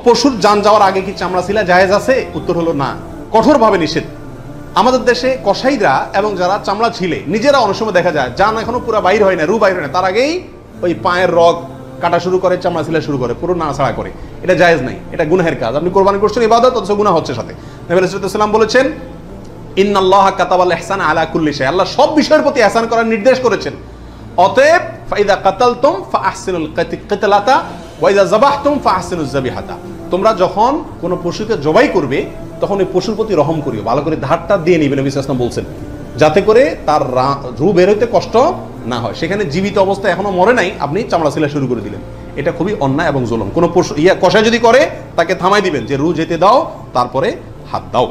পশুর জান যাওয়ার আগে কি চামড়া ছিলা জায়েজ আছে? উত্তর হলো না, কঠোরভাবে নিষেধ। আমাদের দেশে কসাইরা এবং যারা চামড়া ছিলে নিজেরা অনেক সময় দেখা যায় জান এখনো পুরো বাইর হয় না, রু বাইর হয় না, তার আগেই ওই পায়ের রগ কাটা শুরু করে, চামড়া ছিলা শুরু করে, পুরো নাড়াছাড়া করে। এটা জায়েজ নাই, এটা গুনাহের কাজ। আপনি কোরবানি করছেন ইবাদত, অথচ গুনাহ হচ্ছে সাথে। নবী আলাইহিস সালাম বলেছেন ইন্নাল্লাহা কাতাবাল ইহসানা আলা কুল্লি শাই, আল্লাহ সব বিষয়ের প্রতি ইহসান করার নির্দেশ করেছেন। অতএব ফাইদা কাতালতুম ফাআহসিনুল কিতলাতা ওয়া ইযা যাবাহতুম ফাআহসিনুজ যাবিহাতা, তোমরা যখন কোনো পশুকে জবাই করবে তখন ওই পশুর প্রতি রহম করিও, ভালো করে ধারটা দিয়ে নিবে। নবী সাল্লাল্লাহু আলাইহি ওয়াসাল্লাম বলছেন যাতে করে তার রূহ বের হইতে কষ্ট না হয়। সেখানে জীবিত অবস্থায় এখনো মরে নাই, আপনি চামড়া ছিলা শুরু করে দিলেন, এটা খুবই অন্যায় এবং জুলুম। কোনো পশু কষাই যদি করে তাকে থামাই দিবেন যে রূহ যেতে দাও, তারপরে হাত দাও।